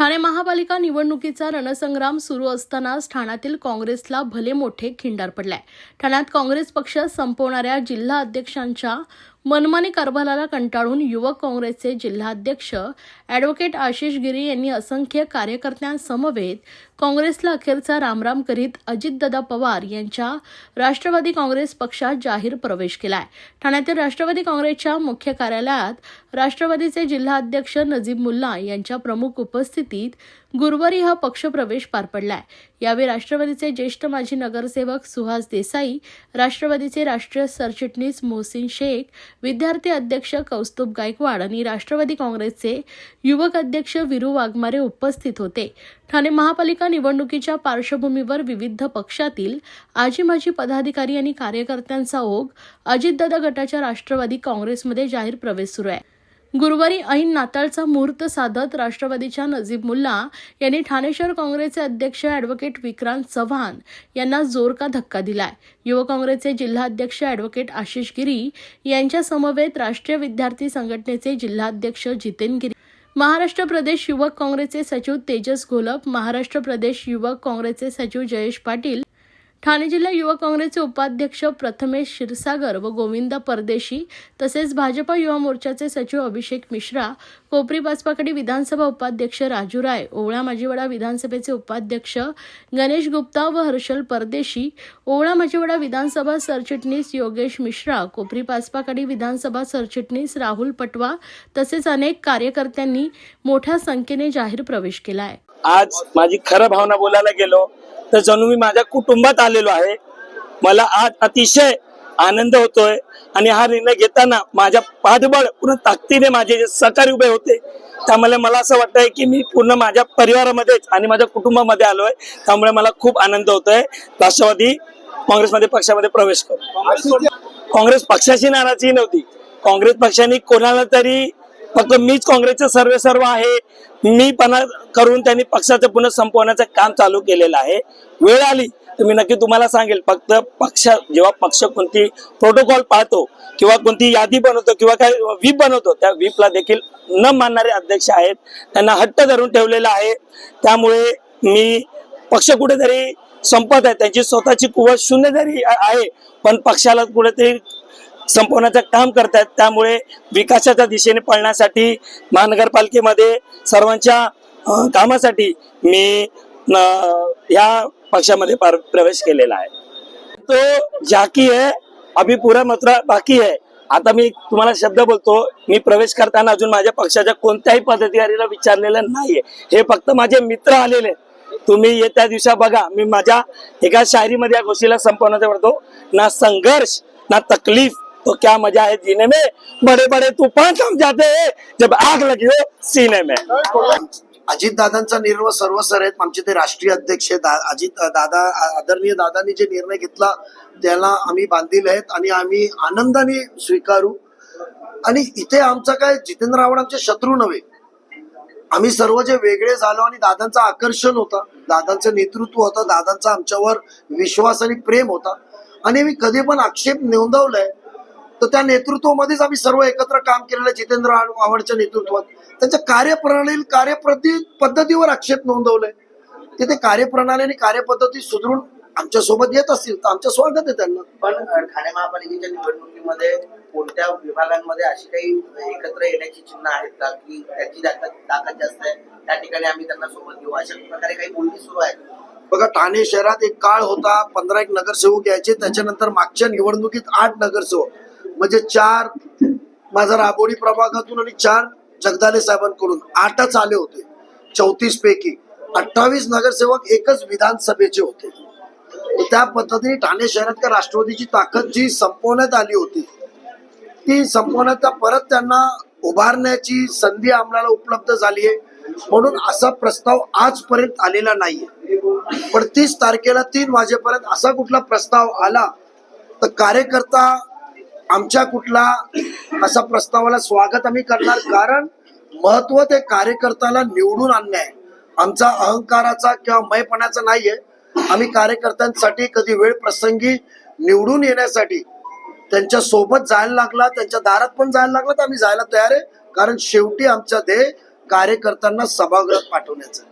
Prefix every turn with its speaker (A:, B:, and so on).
A: ठाणे महापालिका निवडणुकीचा रणसंग्राम सुरू असतानाच ठाण्यातील काँग्रेसला भले मोठे खिंडार पडलाय। ठाण्यात काँग्रेस पक्ष संपवणाऱ्या जिल्हा अध्यक्षांच्या मनमानी कारभाराला कंटाळून युवक काँग्रेसचे जिल्हाध्यक्ष ॲडव्होकेट आशिष गिरी यांनी असंख्य कार्यकर्त्यांसमवेत काँग्रेसला अखेरचा रामराम करीत अजितदादा पवार यांच्या राष्ट्रवादी काँग्रेस पक्षात जाहीर प्रवेश केलाय। ठाण्यातील राष्ट्रवादी काँग्रेसच्या मुख्य कार्यालयात राष्ट्रवादीचे जिल्हाध्यक्ष नजीब मुल्ला यांच्या प्रमुख उपस्थितीत गुरुवारी हा पक्षप्रवेश पार पडलाय। यावेळी राष्ट्रवादीचे ज्येष्ठ माजी नगरसेवक सुहास देसाई, राष्ट्रवादीचे राष्ट्रीय सरचिटणीस मोहसिन शेख, विद्यार्थी अध्यक्ष कौस्तुभ गायकवाड आणि राष्ट्रवादी काँग्रेसचे युवक अध्यक्ष वीरू वाघमारे उपस्थित होते। ठाणे महापालिका निवडणुकीच्या पार्श्वभूमीवर विविध पक्षातील आजी-माजी पदाधिकारी आणि कार्यकर्त्यांचा ओघ अजितदादा गटाच्या राष्ट्रवादी काँग्रेसमध्ये जाहीर प्रवेश सुरू आहे। गुरुवारी ऐन नाताळचा मुहूर्त साधत राष्ट्रवादीच्या नजीब मुल्ला यांनी ठाणे शहर काँग्रेसचे अध्यक्ष ॲडव्होकेट विक्रांत चव्हाण यांना जोर का धक्का दिलाय। युवक काँग्रेसचे जिल्हाध्यक्ष ॲडव्होकेट आशिष गिरी यांच्या समवेत राष्ट्रीय विद्यार्थी संघटनेचे जिल्हाध्यक्ष जितेन गिरी, महाराष्ट्र प्रदेश युवक काँग्रेसचे सचिव तेजस घोलप, महाराष्ट्र प्रदेश युवक काँग्रेसचे सचिव जयेश पाटील, ठाणे जिल्हा युवक काँग्रेसचे उपाध्यक्ष प्रथमेश क्षीरसागर व गोविंद परदेशी तसेच भाजपा युवा मोर्चाचे सचिव अभिषेक मिश्रा, कोपरी पाचपाकडी विधानसभा उपाध्यक्ष राजू राय, ओवळा माजीवाडा विधानसभेचे उपाध्यक्ष गणेश गुप्ता व हर्षल परदेशी, ओवळा माजीवाडा विधानसभा सरचिटणीस योगेश मिश्रा, कोपरी पाचपाकडी विधानसभा सरचिटणीस राहुल पटवा तसेच अनेक कार्यकर्त्यांनी मोठ्या संख्येने जाहीर प्रवेश केला आहे।
B: आज माझी खरं भावना बोलायला गेलो तर जणू मी माझ्या कुटुंबात आलेलो आहे। मला आज अतिशय आनंद होतोय आणि हा निर्णय घेताना माझ्या पाठबळ पूर्ण ताकदीने माझे जे सहकारी उभे होते त्यामुळे मला असं वाटतंय की मी पूर्ण माझ्या परिवारामध्ये आणि माझ्या कुटुंबामध्ये आलोय। त्यामुळे मला खूप आनंद होतोय राष्ट्रवादी काँग्रेसमध्ये पक्षामध्ये प्रवेश करून। काँग्रेस पक्षाची नाराजी नव्हती, काँग्रेस पक्षाने कोणाला तरी फक्त मीच काँग्रेसचे सर्व आहे मी पणा करून त्यांनी पक्षाचं पुन्हा संपवण्याचं काम चालू केलेलं आहे। वेळ आली तर मी नक्की तुम्हाला सांगेल। फक्त पक्ष जेव्हा पक्ष कोणती प्रोटोकॉल पाळतो किंवा कोणती यादी बनवतो किंवा काय व्हीप बनवतो त्या व्हीपला देखील न मानणारे अध्यक्ष आहेत, त्यांना हट्ट धरून ठेवलेला आहे। त्यामुळे मी पक्ष कुठेतरी संपत आहे, त्यांची स्वतःची कुवत शून्य जरी आहे पण पक्षाला कुठेतरी संपवण्याचं काम करतात। त्यामुळे विकासाच्या दिशेने पळण्यासाठी महानगरपालिकेमध्ये सर्वांच्या कामासाठी मी या पक्षामध्ये प्रवेश केलेला आहे। तो जाकी है अभी पूरा मात्रा बाकी है। आता मी तुम्हाला शब्द बोलतो, मी प्रवेश करताना अजून माझ्या पक्षाच्या कोणत्याही पदाधिकारीला विचारलेलं नाहीये, हे फक्त माझे मित्र आलेले। तुम्ही येत्या दिवसा बघा, मी माझ्या एका शायरीमध्ये या गोष्टीला संपवण्याचा करतो, ना संघर्ष ना तकलीफ तो क्या मजा है जीने में, बड़े बड़े तूफान थम जाते हैं जब आग लगी हो सीने में।
C: अजित दादांचा निर्णय सर्वसर आहेत। आमचे ते राष्ट्रीय अध्यक्ष अजित दादा, आदरणीय दादांनी जे निर्णय घेतला त्याला आम्ही बांधील आहेत आणि आम्ही आनंदाने स्वीकारू। आणि इथे आमचा काय जितेंद्र आव्हाड आमचे शत्रू नव्हे, आम्ही सर्व जे वेगळे झालो आणि दादांचं आकर्षण होता, दादांचं नेतृत्व होतं, दादांचा आमच्यावर विश्वास आणि प्रेम होता आणि आम्ही कधी पण आक्षेप नोंदवलाय तर त्या नेतृत्वामध्येच आम्ही सर्व एकत्र काम केलेलं। जितेंद्र आव्हाडच्या नेतृत्वात त्यांच्या कार्यप्रणाली पद्धतीवर आक्षेप नोंदवलाय। तिथे कार्यप्रणाली आणि कार्यपद्धती सुधारून आमच्या सोबत येत असतील तर आमचं स्वागत आहे त्यांना।
D: पण ठाणे महापालिकेच्या निवडणुकीमध्ये कोणत्या विभागांमध्ये अशी काही एकत्र येण्याची चिन्ह आहेत का की त्याची ताकद जास्त आहे, त्या ठिकाणी आम्ही त्यांना सोबत घेऊ, अशा प्रकारे काही बोलणी सुरू आहेत?
C: बघा, ठाणे शहरात एक काळ होता 15 नगरसेवक यायचे, त्याच्यानंतर मागच्या निवडणुकीत 8 नगरसेवक, म्हणजे 4 माझा राबोडी प्रभागातून आणि 4 जगदाले साहेबांकडून 8च आले होते। 34 पैकी 28 नगरसेवक एकच विधानसभेचे होते। त्या पद्धतीने ठाणे शहरात राष्ट्रवादीची ताकद जी संपवण्यात आली होती ती संपवण्यात परत त्यांना उभारण्याची संधी आम्हाला उपलब्ध झाली आहे। म्हणून असा प्रस्ताव आजपर्यंत आलेला नाहीये, पण 30 तारखेला 3 वाजेपर्यंत असा कुठला प्रस्ताव आला तर कार्यकर्ता आमच्या कुठला असा प्रस्तावाला स्वागत आम्ही करणार। कारण महत्व ते कार्यकर्त्याला निवडून आणणे आहे, आमचा अहंकाराचा किंवा मैपणाचा नाहीये। आम्ही कार्यकर्त्यांसाठी कधी वेळ प्रसंगी निवडून येण्यासाठी त्यांच्या सोबत जायला लागला, त्यांच्या दारात पण जायला लागला तर आम्ही जायला तयार आहे। कारण शेवटी आमचा ध्येय कार्यकर्त्यांना सभागृहात पाठवण्याचं.